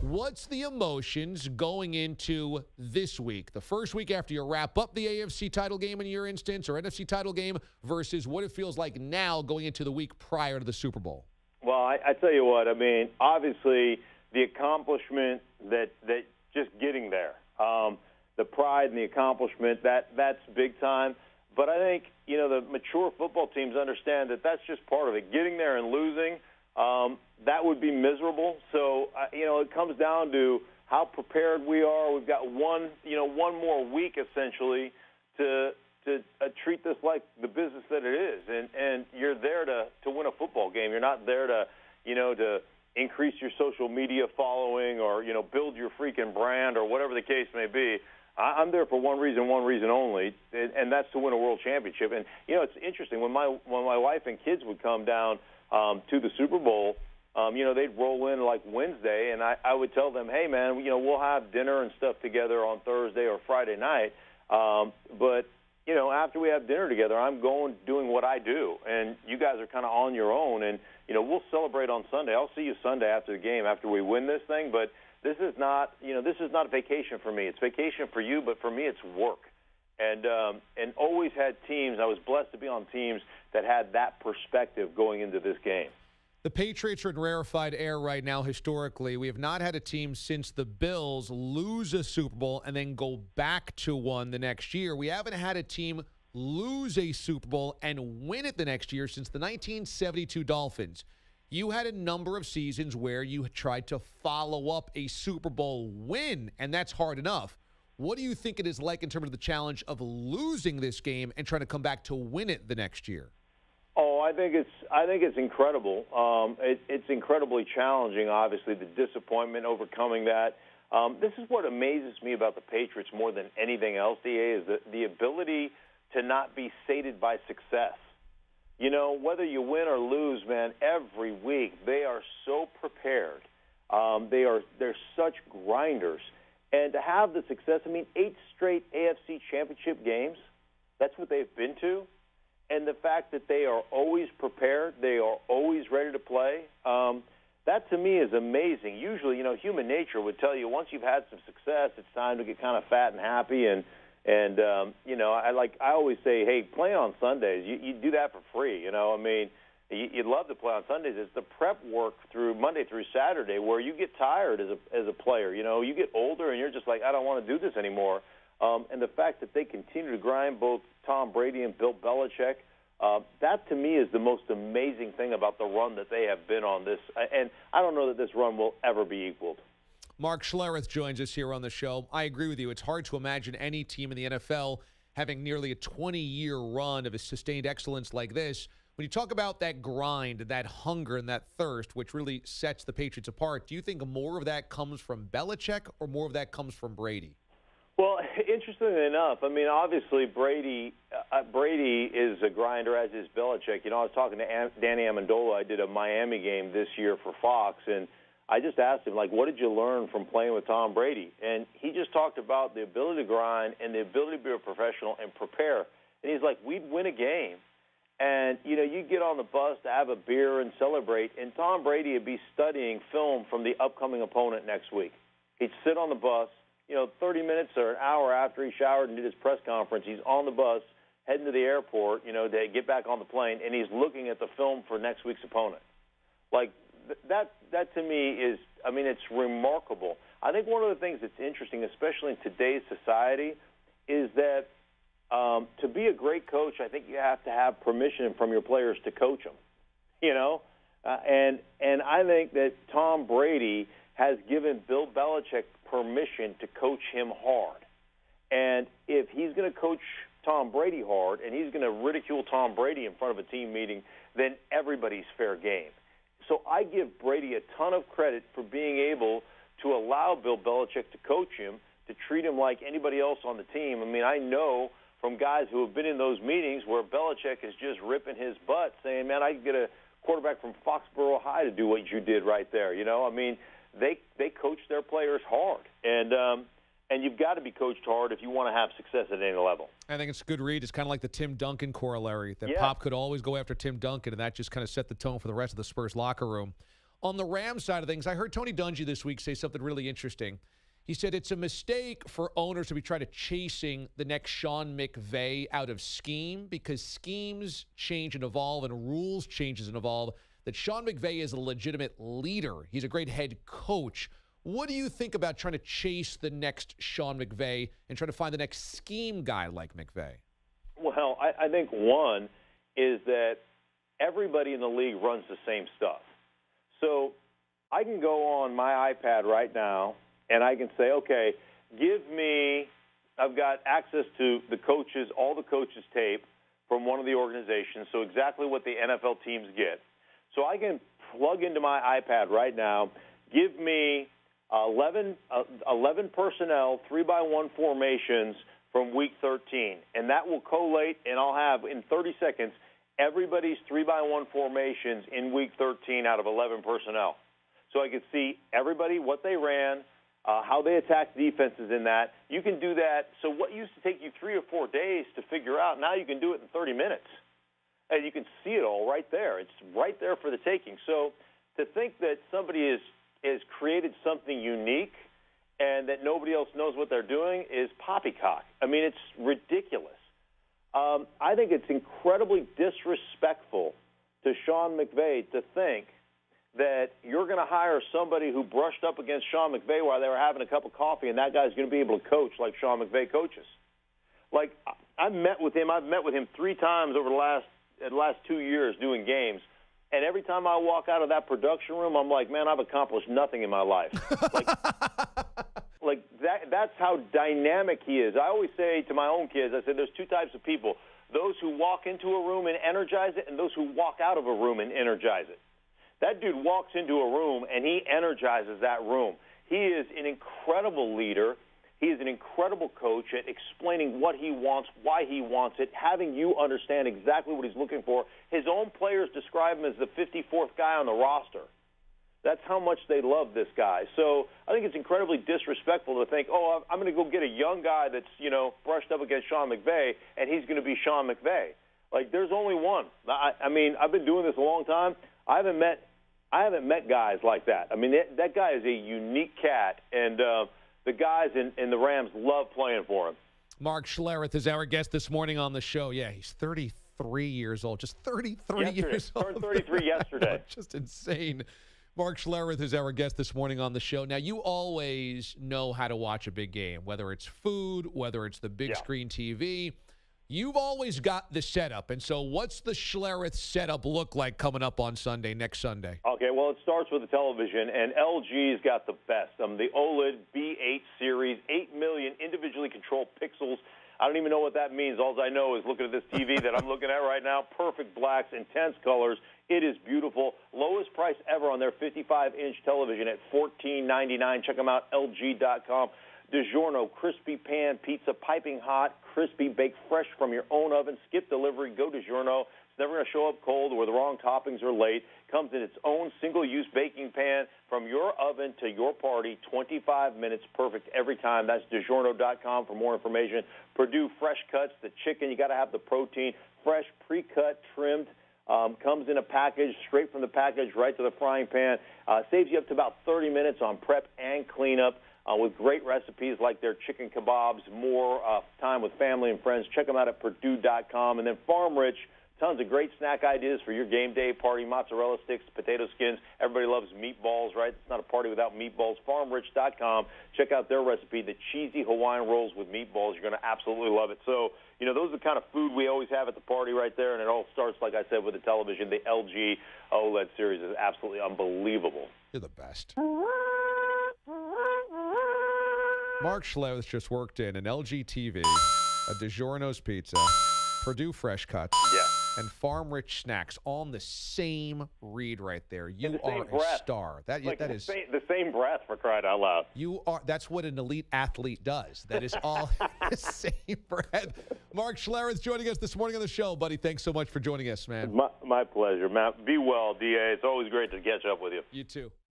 What's the emotions going into this week, the first week after you wrap up the AFC title game in your instance or NFC title game versus what it feels like now going into the week prior to the Super Bowl? Well, I tell you what, I mean, obviously the accomplishment that just getting there, the pride and the accomplishment, that's big time. But I think, the mature football teams understand that that's just part of it. Getting there and losing, that would be miserable. So, it comes down to how prepared we are. We've got one more week essentially to treat this like the business that it is. And you're there to win a football game. You're not there to increase your social media following or, build your freaking brand or whatever the case may be. I'm there for one reason only, and that's to win a world championship. And, it's interesting. When my wife and kids would come down to the Super Bowl, they'd roll in like Wednesday, and I would tell them, hey, man, we'll have dinner and stuff together on Thursday or Friday night. But after we have dinner together, I'm doing what I do, and you guys are kind of on your own. And, we'll celebrate on Sunday. I'll see you Sunday after the game, after we win this thing. But this is not a vacation for me. It's vacation for you, but for me, it's work. And always had teams. I was blessed to be on teams that had that perspective going into this game. The Patriots are in rarefied air right now historically. We have not had a team since the Bills lose a Super Bowl and then go back to one the next year. We haven't had a team lose a Super Bowl and win it the next year since the 1972 Dolphins. You had a number of seasons where you tried to follow up a Super Bowl win, and that's hard enough. What do you think it is like in terms of the challenge of losing this game and trying to come back to win it the next year? Oh, I think it's incredible. It's incredibly challenging, obviously, the disappointment, overcoming that. This is what amazes me about the Patriots more than anything else, DA, is the ability to not be sated by success. Whether you win or lose, man, every week they are so prepared. They're such grinders. And to have the success, 8 straight AFC championship games, that's what they've been to. And the fact that they are always prepared, they are always ready to play, that to me is amazing. Usually, human nature would tell you once you've had some success, it's time to get kind of fat and happy. And I always say, hey, play on Sundays. You do that for free. You'd love to play on Sundays. It's the prep work through Monday through Saturday where you get tired as a player. You get older and you're just like, I don't want to do this anymore. And the fact that they continue to grind, both Tom Brady and Bill Belichick, that to me is the most amazing thing about the run that they have been on this. And I don't know that this run will ever be equaled. Mark Schlereth joins us here on the show. I agree with you. It's hard to imagine any team in the NFL having nearly a 20-year run of a sustained excellence like this. When you talk about that grind, that hunger, and that thirst, which really sets the Patriots apart, do you think more of that comes from Belichick or more of that comes from Brady? Well, interestingly enough, obviously Brady is a grinder, as is Belichick. I was talking to Danny Amendola. I did a Miami game this year for Fox, and I just asked him, what did you learn from playing with Tom Brady? And he just talked about the ability to grind and the ability to be a professional and prepare. And he's like, we'd win a game, and, you'd get on the bus to have a beer and celebrate, and Tom Brady would be studying film from the upcoming opponent next week. He'd sit on the bus. 30 minutes or an hour after he showered and did his press conference, he's on the bus heading to the airport, to get back on the plane, and he's looking at the film for next week's opponent. That to me is, it's remarkable. I think one of the things that's interesting, especially in today's society, is that to be a great coach, I think you have to have permission from your players to coach them, and I think that Tom Brady has given Bill Belichick permission to coach him hard. And if he's going to coach Tom Brady hard and he's going to ridicule Tom Brady in front of a team meeting, then everybody's fair game. So I give Brady a ton of credit for being able to allow Bill Belichick to coach him, to treat him like anybody else on the team. I know from guys who have been in those meetings where Belichick is just ripping his butt saying, man, I could get a quarterback from Foxborough High to do what you did right there. They coach their players hard, and you've got to be coached hard if you want to have success at any level. I think it's a good read. It's kind of like the Tim Duncan corollary, that Pop could always go after Tim Duncan, and that just kind of set the tone for the rest of the Spurs locker room. On the Rams side of things, I heard Tony Dungy this week say something really interesting. He said it's a mistake for owners to be trying to chasing the next Sean McVay out of scheme because schemes change and evolve and rules changes and evolve. That Sean McVay is a legitimate leader. He's a great head coach. What do you think about trying to chase the next Sean McVay and try to find the next scheme guy like McVay? Well, I think one is that everybody in the league runs the same stuff. So I can go on my iPad right now, and I can say, okay, I've got access to the coaches, all the coaches' tape from one of the organizations, so exactly what the NFL teams get. So I can plug into my iPad right now, give me 11 personnel, 3-by-1 formations from Week 13, and that will collate, and I'll have, in 30 seconds, everybody's 3-by-1 formations in Week 13 out of 11 personnel. So I could see everybody, what they ran, how they attacked defenses in that. You can do that. So what used to take you 3 or 4 days to figure out, now you can do it in 30 minutes. And you can see it all right there. It's right there for the taking. So to think that somebody has created something unique and that nobody else knows what they're doing is poppycock. I mean, it's ridiculous. I think it's incredibly disrespectful to Sean McVay to think that you're going to hire somebody who brushed up against Sean McVay while they were having a cup of coffee, and that guy's going to be able to coach like Sean McVay coaches. Like, I've met with him 3 times over the last 2 years doing games, and every time I walk out of that production room, I'm like, man, I've accomplished nothing in my life. Like that's how dynamic he is. I always say to my own kids, I said there's 2 types of people, those who walk into a room and energize it and those who walk out of a room and energize it. That dude walks into a room and he energizes that room. He is an incredible leader. He is an incredible coach at explaining what he wants, why he wants it, having you understand exactly what he's looking for. His own players describe him as the 54th guy on the roster. That's how much they love this guy. So I think it's incredibly disrespectful to think, oh, I'm going to go get a young guy that's, brushed up against Sean McVay, and he's going to be Sean McVay. Like, there's only one. I mean, I've been doing this a long time. I haven't met guys like that. I mean, that guy is a unique cat, and the guys in the Rams love playing for him. Mark Schlereth is our guest this morning on the show. Yeah, he's 33 years old. Just 33 years old. Turned 33 yesterday. Just insane. Mark Schlereth is our guest this morning on the show. Now, you always know how to watch a big game, whether it's food, whether it's the big screen TV. You've always got the setup. And so what's the Schlereth setup look like coming up on Sunday, next Sunday? Okay, well, it starts with the television, and LG's got the best. The OLED B8 series, 8 million individually controlled pixels. I don't even know what that means. All I know is looking at this TV that I'm looking at right now, perfect blacks, intense colors. It is beautiful. Lowest price ever on their 55-inch television at $14.99. Check them out, LG.com. DiGiorno, crispy pan pizza, piping hot, crispy, baked fresh from your own oven. Skip delivery, go DiGiorno. It's never going to show up cold or the wrong toppings are late. Comes in its own single-use baking pan from your oven to your party. 25 minutes, perfect every time. That's DiGiorno.com for more information. Purdue Fresh Cuts, the chicken, you got to have the protein. Fresh, pre-cut, trimmed. Comes in a package, straight from the package, right to the frying pan. Saves you up to about 30 minutes on prep and cleanup with great recipes like their chicken kebabs, more time with family and friends. Check them out at Purdue.com. And then Farm Rich, tons of great snack ideas for your game day party, mozzarella sticks, potato skins. Everybody loves meatballs, right? It's not a party without meatballs. FarmRich.com. Check out their recipe, the cheesy Hawaiian rolls with meatballs. You're going to absolutely love it. So, those are the kind of food we always have at the party right there, and it all starts, like I said, with the television. The LG OLED series is absolutely unbelievable. You're the best. Mark Schlereth just worked in an LG TV, a DiGiorno's Pizza, Purdue Fresh Cuts, and Farm Rich Snacks on the same read right there. You are a star. That is the same breath, for crying out loud. You are. That's what an elite athlete does. That is all the same breath. Mark Schlereth joining us this morning on the show, buddy. Thanks so much for joining us, man. My pleasure, Matt. Be well, DA. It's always great to catch up with you. You too.